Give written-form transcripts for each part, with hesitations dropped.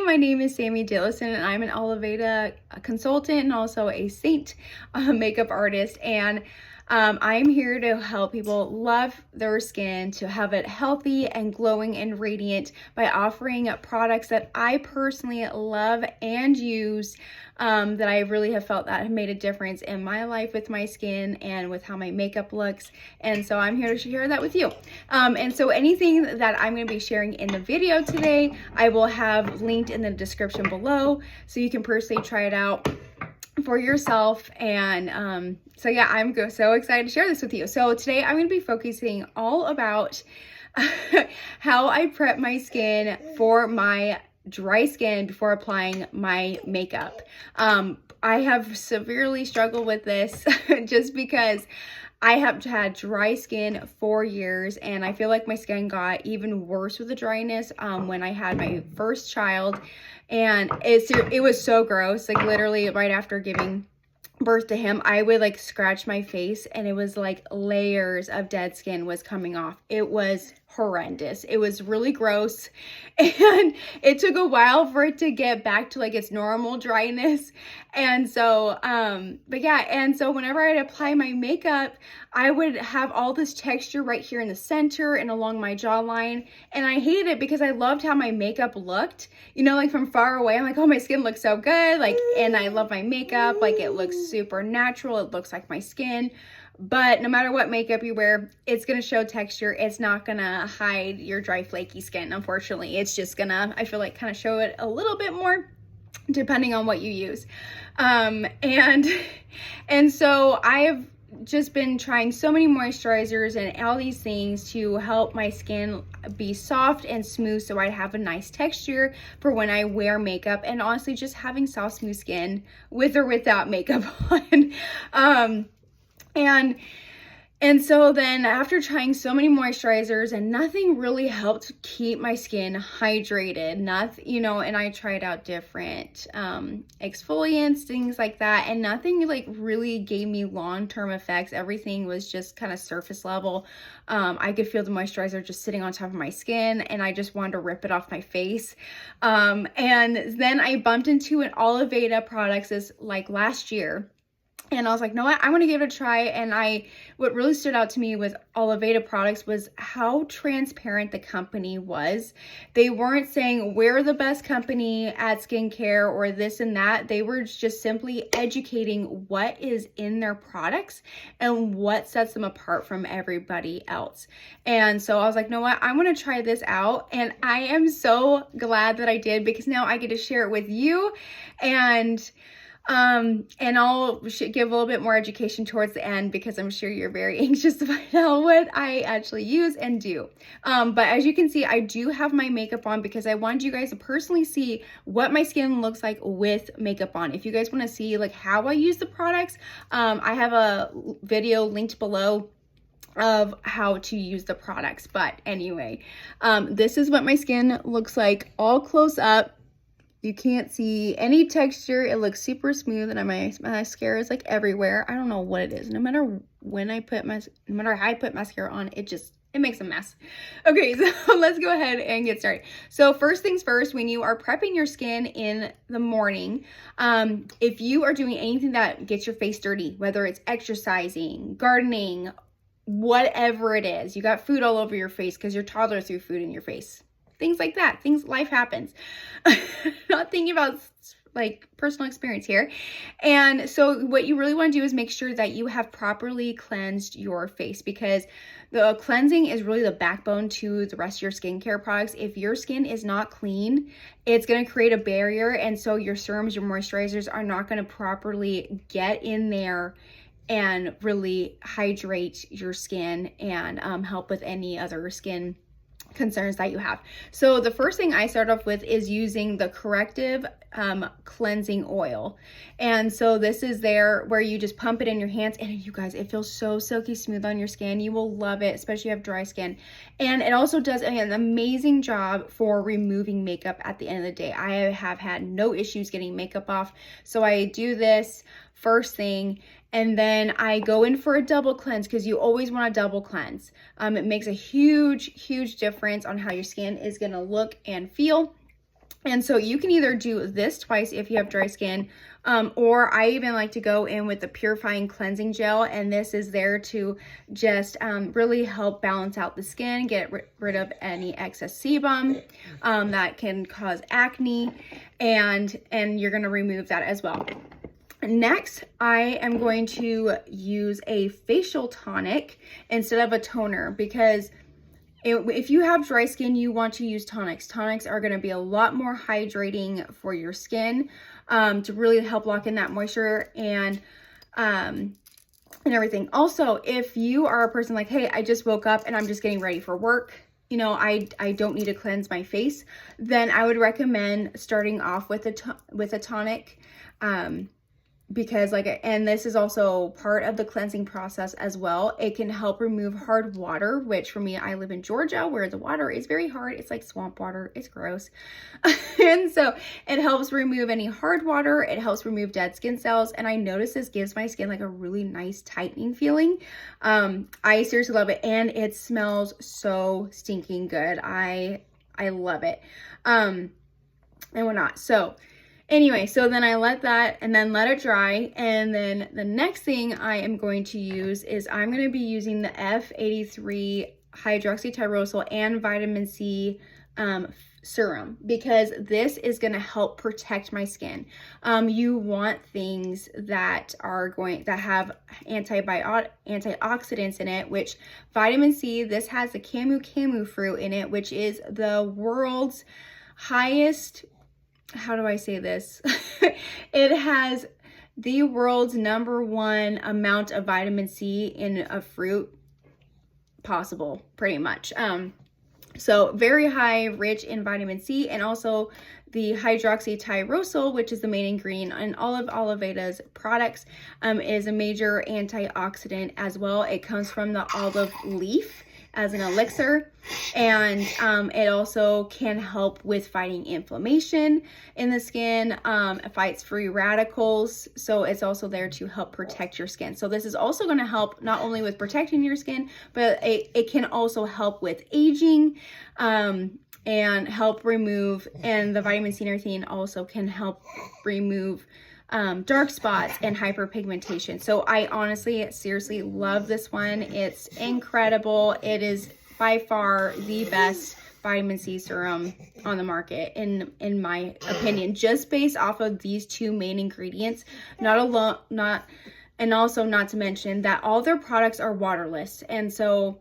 My name is Sammy Dillison, and I'm an Oliveda consultant and also a Saint makeup artist. And I'm here to help people love their skin, to have it healthy and glowing and radiant by offering products that I personally love and use, that I really have felt that have made a difference in my life with my skin and with how my makeup looks. And so I'm here to share that with you. And so anything that I'm going to be sharing in the video today, I will have linked in the description below so you can personally try it out for yourself. And so yeah, I'm so excited to share this with you. So today I'm going to be focusing all about how I prep my skin for my dry skin before applying my makeup. I have severely struggled with this just because I have had dry skin for years, and I feel like my skin got even worse with the dryness when I had my first child. And it was so gross. Like literally right after giving birth to him, I would like scratch my face and it was like layers of dead skin was coming off. It was horrendous. It was really gross, and it took a while for it to get back to like its normal dryness. And so but yeah, and so whenever I'd apply my makeup, I would have all this texture right here in the center and along my jawline, and I hated it because I loved how my makeup looked, you know, like from far away. I'm like, oh, my skin looks so good, like, and I love my makeup, like it looks super natural, it looks like my skin. But no matter what makeup you wear, it's going to show texture. It's not going to hide your dry, flaky skin, unfortunately. It's just going to, I feel like, kind of show it a little bit more depending on what you use. And so I have just been trying so many moisturizers and all these things to help my skin be soft and smooth so I have a nice texture for when I wear makeup, and honestly just having soft, smooth skin with or without makeup on. And so then after trying so many moisturizers and nothing really helped keep my skin hydrated, nothing, you know, and I tried out different exfoliants, things like that, and nothing like really gave me long-term effects. Everything was just kind of surface level. I could feel the moisturizer just sitting on top of my skin, and I just wanted to rip it off my face. And then I bumped into an Oliveda products like last year. And I was like, no, I want to give it a try. And what really stood out to me with Oliveda products was how transparent the company was. They weren't saying we're the best company at skincare or this and that. They were just simply educating what is in their products and what sets them apart from everybody else. And so I was like, no, what? I want to try this out. And I am so glad that I did, because now I get to share it with you. And I'll give a little bit more education towards the end, because I'm sure you're very anxious to find out what I actually use and do. But as you can see, I do have my makeup on because I wanted you guys to personally see what my skin looks like with makeup on. If you guys want to see like how I use the products, I have a video linked below of how to use the products. But anyway, this is what my skin looks like all close up. You can't see any texture. It looks super smooth, and my mascara is like everywhere. I don't know what it is. No matter how I put mascara on, it makes a mess. Okay, so let's go ahead and get started. So first things first, when you are prepping your skin in the morning, if you are doing anything that gets your face dirty, whether it's exercising, gardening, whatever it is, you got food all over your face because your toddler threw food in your face. Things like that. Life happens. Not thinking about like personal experience here. And so what you really want to do is make sure that you have properly cleansed your face, because the cleansing is really the backbone to the rest of your skincare products. If your skin is not clean, it's going to create a barrier. And so your serums, your moisturizers are not going to properly get in there and really hydrate your skin and help with any other skin concerns that you have. So the first thing I start off with is using the corrective cleansing oil. And so this is there where you just pump it in your hands, and you guys, it feels so silky smooth on your skin. You will love it, especially if you have dry skin. And it also does an amazing job for removing makeup at the end of the day. I have had no issues getting makeup off. So I do this first thing, and then I go in for a double cleanse, because you always want a double cleanse. It makes a huge difference on how your skin is going to look and feel. And so you can either do this twice if you have dry skin, or I even like to go in with the purifying cleansing gel, and this is there to just really help balance out the skin, get rid of any excess sebum that can cause acne, and you're going to remove that as well. Next, I am going to use a facial tonic instead of a toner, because if you have dry skin, you want to use tonics. Tonics are going to be a lot more hydrating for your skin, to really help lock in that moisture and everything. Also, if you are a person like, hey, I just woke up and I'm just getting ready for work, you know, I don't need to cleanse my face, then I would recommend starting off with a tonic. Because and this is also part of the cleansing process as well. It can help remove hard water, which for me, I live in Georgia where the water is very hard. It's like swamp water. It's gross. And so it helps remove any hard water. It helps remove dead skin cells. And I notice this gives my skin like a really nice tightening feeling. I seriously love it. And it smells so stinking good. I love it. And whatnot. So anyway, so then I let that and then let it dry. And then the next thing I am going to use is I'm going to be using the F83 Hydroxytyrosol and vitamin C serum, because this is going to help protect my skin. You want things that have antioxidants in it, which vitamin C, this has the camu fruit in it, which is the world's highest, how do I say this? It has the world's #1 amount of vitamin C in a fruit possible, pretty much. So very high, rich in vitamin C, and also the hydroxytyrosol, which is the main ingredient in all of Ayurveda's products, is a major antioxidant as well. It comes from the olive leaf as an elixir, and it also can help with fighting inflammation in the skin. It fights free radicals, so it's also there to help protect your skin. So this is also going to help not only with protecting your skin, but it can also help with aging, and help remove, and the vitamin C and everything also can help remove dark spots and hyperpigmentation. So I honestly, seriously love this one. It's incredible. It is by far the best vitamin C serum on the market, in my opinion, just based off of these two main ingredients. And also not to mention that all their products are waterless. And so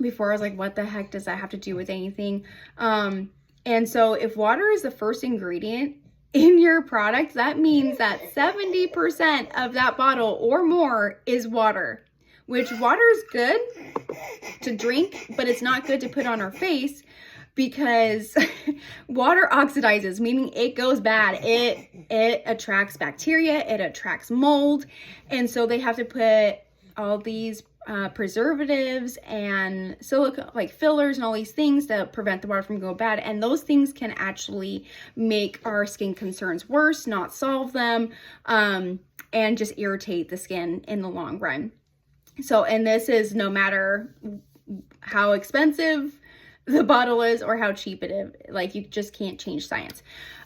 before I was like, what the heck does that have to do with anything? And so if water is the first ingredient in your product, that means that 70% of that bottle or more is water, which water is good to drink, but it's not good to put on our face, because water oxidizes, meaning it goes bad. It attracts bacteria, it attracts mold. And so they have to put all these preservatives and silicone, like fillers and all these things to prevent the water from going bad. And those things can actually make our skin concerns worse, not solve them, and just irritate the skin in the long run. So, and this is no matter how expensive the bottle is or how cheap it is. Like, you just can't change science.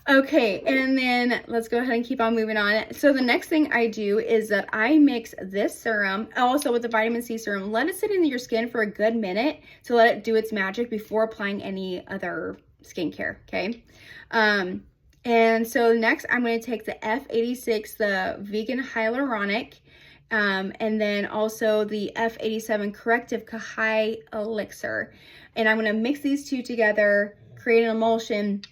Okay, and then let's go ahead and keep on moving on. So the next thing I do is that I mix this serum also with the vitamin C serum. Let it sit in your skin for a good minute to let it do its magic before applying any other skincare, okay? And so next I'm going to take the F86, the vegan hyaluronic, and then also the F87 corrective Kahai elixir. And I'm going to mix these two together, create an emulsion,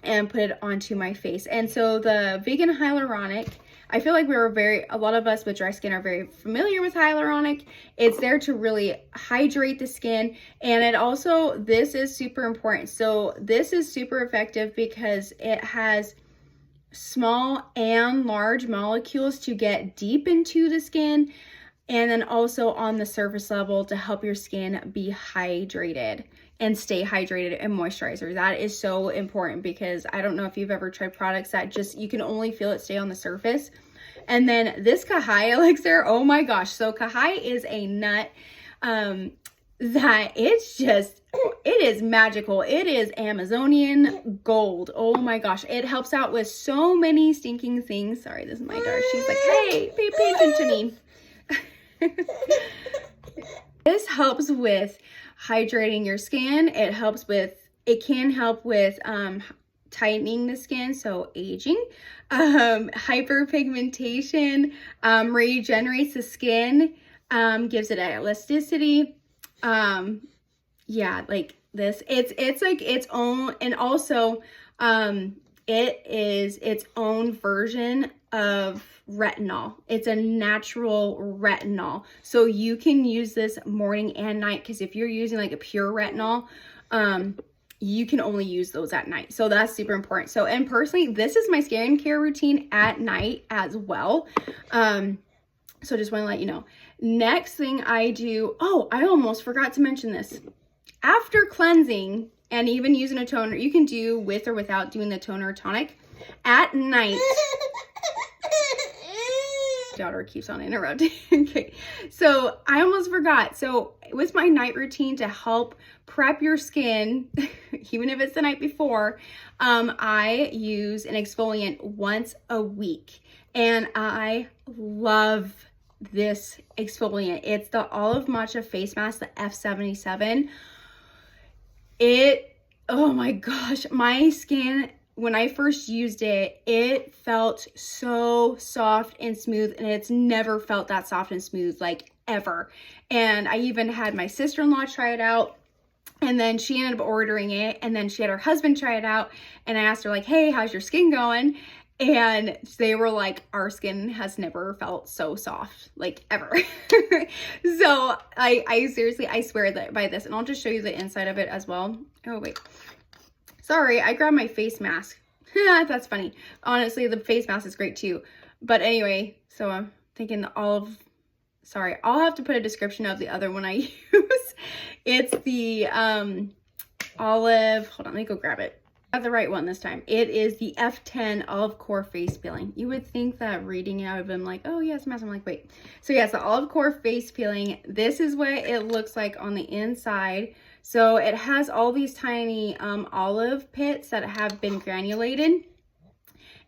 and put it onto my face. And so the vegan hyaluronic, I feel like a lot of us with dry skin are very familiar with hyaluronic. It's there to really hydrate the skin. And it also, this is super important. So this is super effective because it has small and large molecules to get deep into the skin, and then also on the surface level to help your skin be hydrated and stay hydrated and moisturizer. That is so important, because I don't know if you've ever tried products that just, you can only feel it stay on the surface. And then this Kahai elixir, oh my gosh. So Kahai is a nut that it's just it is magical. It is Amazonian gold. Oh my gosh. It helps out with so many stinking things. Sorry, this is my daughter. She's like, hey, pay attention to me. This helps with hydrating your skin. It can help with tightening the skin, so aging, hyperpigmentation, regenerates the skin, gives it elasticity. Yeah, like this, it's like its own, and also it is its own version of retinol. It's a natural retinol, so you can use this morning and night, because if you're using like a pure retinol, you can only use those at night. So that's super important. So, and personally, this is my skincare routine at night as well. So just want to let you know. Next thing I do, oh, I almost forgot to mention this. After cleansing and even using a toner, you can do with or without doing the toner or tonic. At night, daughter keeps on interrupting. Okay, so I almost forgot. So with my night routine to help prep your skin, even if it's the night before, I use an exfoliant once a week, and I love this exfoliant. It's the Olive Matcha Face Mask, the F77. Oh my gosh, my skin, when I first used it, it felt so soft and smooth, and it's never felt that soft and smooth, like ever. And I even had my sister-in-law try it out, and then she ended up ordering it, and then she had her husband try it out, and I asked her like, hey, how's your skin going? And they were like, our skin has never felt so soft, like ever. So I seriously, I swear that by this, and I'll just show you the inside of it as well. Oh, wait. Sorry, I grabbed my face mask. That's funny. Honestly, the face mask is great too. But anyway, so I'm thinking I'll have to put a description of the other one I use. It's the olive, hold on, let me go grab it. Got the right one this time. It is the F10 Olive Core Face Peeling. You would think that reading it, I would have been like, oh yes, mask. I'm like, wait. So yes, the Olive Core Face Peeling. This is what it looks like on the inside. So it has all these tiny olive pits that have been granulated.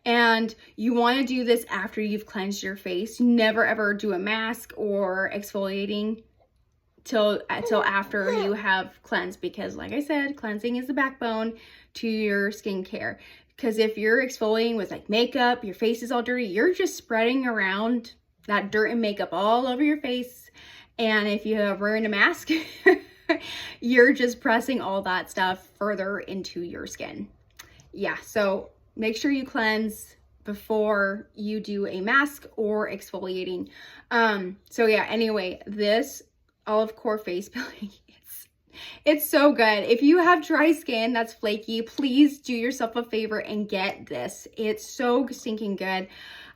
And you want to do this after you've cleansed your face. Never ever do a mask or exfoliating till after you have cleansed, because like I said, cleansing is the backbone to your skincare. Because if you're exfoliating with like makeup, your face is all dirty, you're just spreading around that dirt and makeup all over your face. And if you are wearing a mask, you're just pressing all that stuff further into your skin. Yeah, so make sure you cleanse before you do a mask or exfoliating. So yeah, anyway, this Olive Core Face Peeling, it's so good. If you have dry skin that's flaky, please do yourself a favor and get this. It's so stinking good.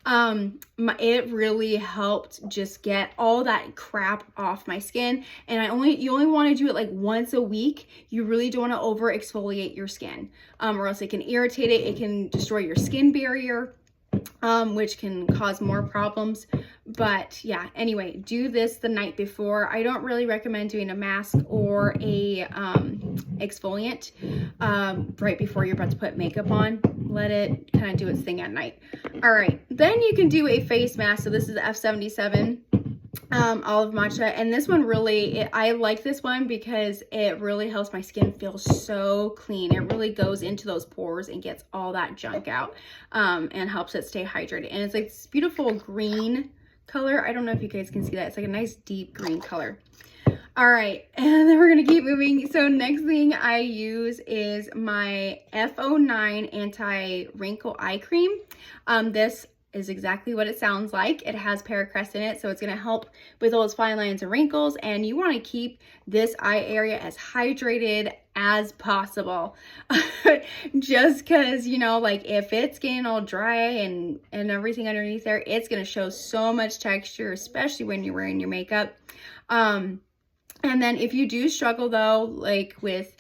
It really helped just get all that crap off my skin. And you only want to do it like once a week. You really don't want to over exfoliate your skin, or else it can irritate it. It can destroy your skin barrier, which can cause more problems. But yeah, anyway, do this the night before. I don't really recommend doing a mask or a exfoliant right before you're about to put makeup on. Let it kind of do its thing at night. All right, then you can do a face mask. So this is the F77 Olive Matcha, and this one really, I like this one because it really helps my skin feel so clean. It really goes into those pores and gets all that junk out, and helps it stay hydrated. And it's like this beautiful green color. I don't know if you guys can see that. It's like a nice deep green color. All right, and then we're gonna keep moving. So next thing I use is my F09 anti-wrinkle eye cream. This is exactly what it sounds like. It has paracrest in it, so it's gonna help with those fine lines and wrinkles, and you wanna keep this eye area as hydrated as possible. Just because, you know, like if it's getting all dry and everything underneath there, it's gonna show so much texture, especially when you're wearing your makeup. And then if you do struggle though, like with,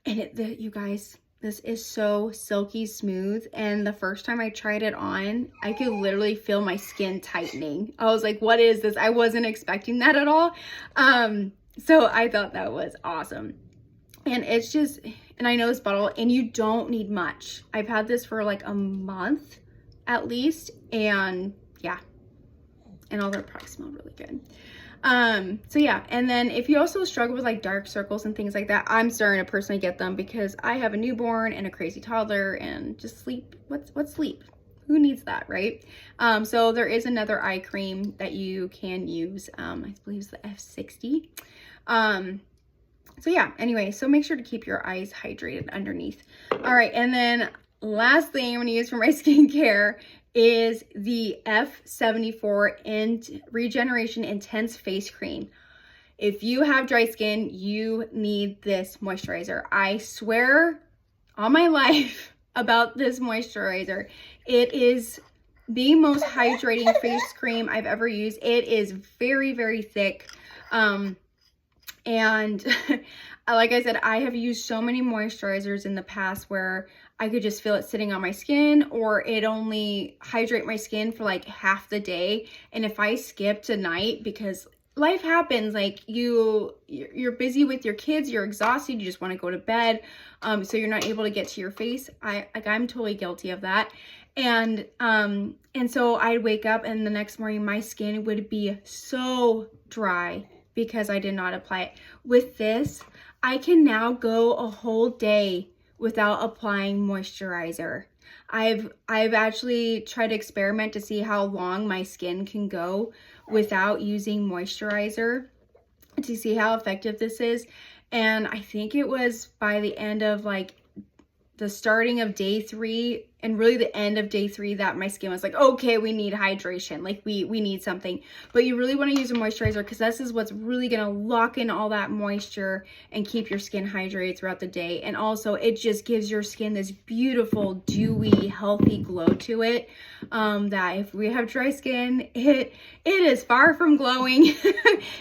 you guys, this is so silky smooth, and the first time I tried it on, I could literally feel my skin tightening. I was like, what is this? I wasn't expecting that at all. So I thought that was awesome. And it's just, and I know this bottle, and you don't need much. I've had this for like a month at least, and yeah, and all their products smell really good. So yeah, and then if you also struggle with like dark circles and things like that, I'm starting to personally get them because I have a newborn and a crazy toddler, and just sleep. What's sleep? Who needs that, right? So there is another eye cream that you can use. I believe it's the F60. So yeah, anyway, so make sure to keep your eyes hydrated underneath. All right, and then last thing I'm gonna use for my skincare is the F74 Regeneration Intense Face Cream. If you have dry skin, you need this moisturizer. I swear on my life about this moisturizer. It is the most hydrating face cream I've ever used. It is very, very thick. And like I said, I have used so many moisturizers in the past where I could just feel it sitting on my skin, or it only hydrate my skin for like half the day. And if I skipped a night, because life happens, like you're busy with your kids, you're exhausted, you just want to go to bed, so you're not able to get to your face. I'm totally guilty of that. And so I'd wake up and the next morning my skin would be so dry because I did not apply it. With this, I can now go a whole day without applying moisturizer. I've actually tried to experiment to see how long my skin can go without using moisturizer to see how effective this is. And I think it was by the end of like the starting of day 3 and really the end of day 3 that my skin was like, okay, we need hydration. Like we need something. But you really want to use a moisturizer because this is what's really going to lock in all that moisture and keep your skin hydrated throughout the day. And also it just gives your skin this beautiful, dewy, healthy glow to it. That if we have dry skin, it is far from glowing.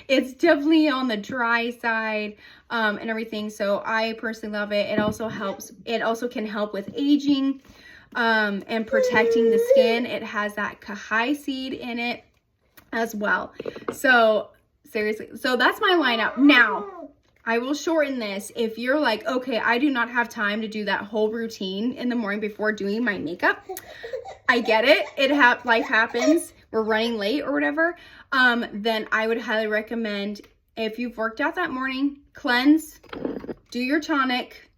It's definitely on the dry side. And everything. So I personally love it. It also helps. It also can help with aging and protecting the skin. It has that cacao seed in it as well. So seriously, so that's my lineup. Now, I will shorten this. If you're like, okay, I do not have time to do that whole routine in the morning before doing my makeup. I get it. Life happens. We're running late or whatever. Then I would highly recommend, if you've worked out that morning, cleanse, do your tonic,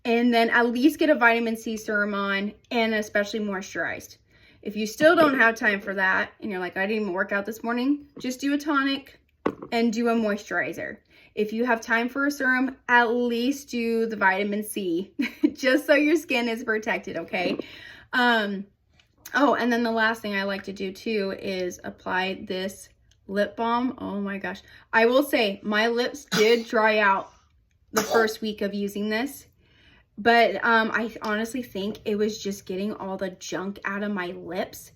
and then at least get a vitamin C serum on, and especially moisturized. If you still don't have time for that, and you're like, I didn't even work out this morning, just do a tonic and do a moisturizer. If you have time for a serum, at least do the vitamin C, just so your skin is protected, okay? Oh, and then the last thing I like to do too is apply this lip balm. Oh my gosh. I will say my lips did dry out the first week of using this, but I honestly think it was just getting all the junk out of my lips.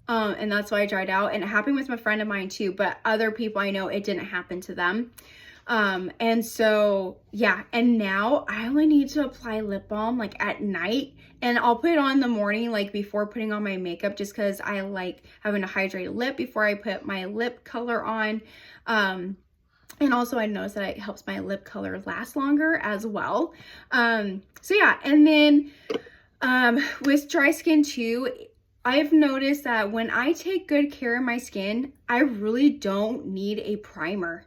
And that's why I dried out. And it happened with my friend of mine too, but other people I know, it didn't happen to them. And so, yeah. And now I only need to apply lip balm like at night, and I'll put it on in the morning, like before putting on my makeup, just cause I like having a hydrated lip before I put my lip color on. And also I noticed that it helps my lip color last longer as well. So yeah. And then, with dry skin too, I've noticed that when I take good care of my skin, I really don't need a primer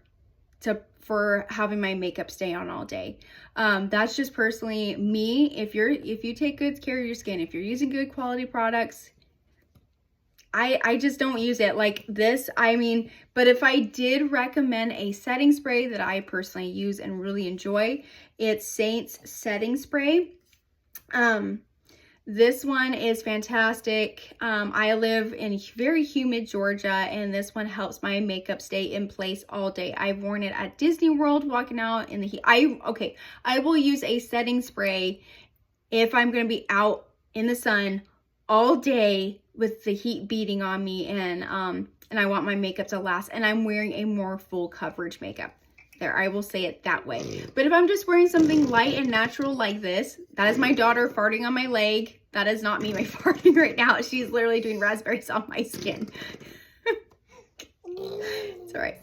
for having my makeup stay on all day. That's just personally me. If you take good care of your skin, if you're using good quality products, I just don't use it like this. I mean, but if I did recommend a setting spray that I personally use and really enjoy, it's Saint's setting spray. This one is fantastic. I live in very humid Georgia, and this one helps my makeup stay in place all day. I've worn it at Disney World walking out in the heat. I will use a setting spray if I'm going to be out in the sun all day with the heat beating on me, and I want my makeup to last, and I'm wearing a more full coverage makeup. There, I will say it that way. But if I'm just wearing something light and natural like this, that is my daughter farting on my leg. That is not me farting right now. She's literally doing raspberries on my skin. It's all right.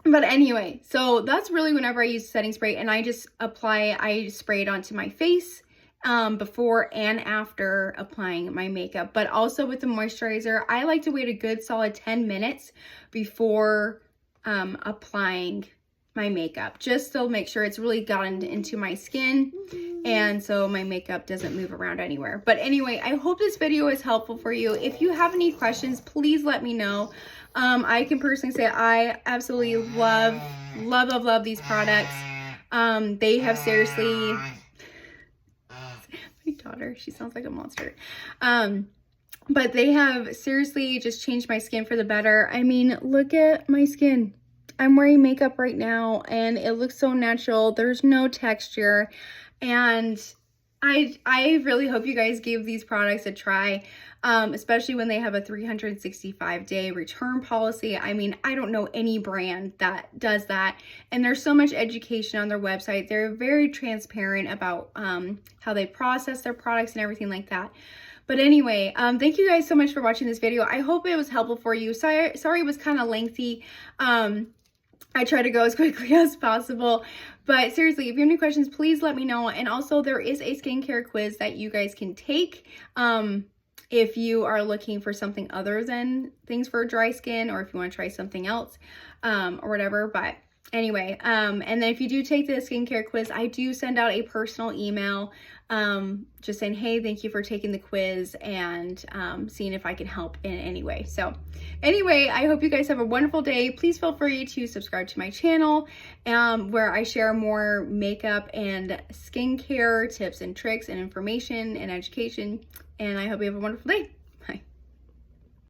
But anyway, so that's really whenever I use setting spray, and I spray it onto my face before and after applying my makeup. But also with the moisturizer, I like to wait a good solid 10 minutes before applying my makeup, just to make sure it's really gotten into my skin and so my makeup doesn't move around anywhere. But anyway, I hope this video is helpful for you. If you have any questions, please let me know. I can personally say I absolutely love these products. They have seriously, my daughter, she sounds like a monster. But they have seriously just changed my skin for the better. I mean, look at my skin. I'm wearing makeup right now and it looks so natural. There's no texture. And I really hope you guys give these products a try, especially when they have a 365-day return policy. I mean, I don't know any brand that does that. And there's so much education on their website. They're very transparent about how they process their products and everything like that. But anyway, thank you guys so much for watching this video. I hope it was helpful for you. Sorry it was kind of lengthy. I try to go as quickly as possible. But seriously, if you have any questions, please let me know. And also, there is a skincare quiz that you guys can take if you are looking for something other than things for dry skin, or if you want to try something else or whatever. But anyway, and then if you do take the skincare quiz, I do send out a personal email just saying, hey, thank you for taking the quiz, and seeing if I can help in any way. So anyway, I hope you guys have a wonderful day. Please feel free to subscribe to my channel where I share more makeup and skincare tips and tricks and information and education. And I hope you have a wonderful day.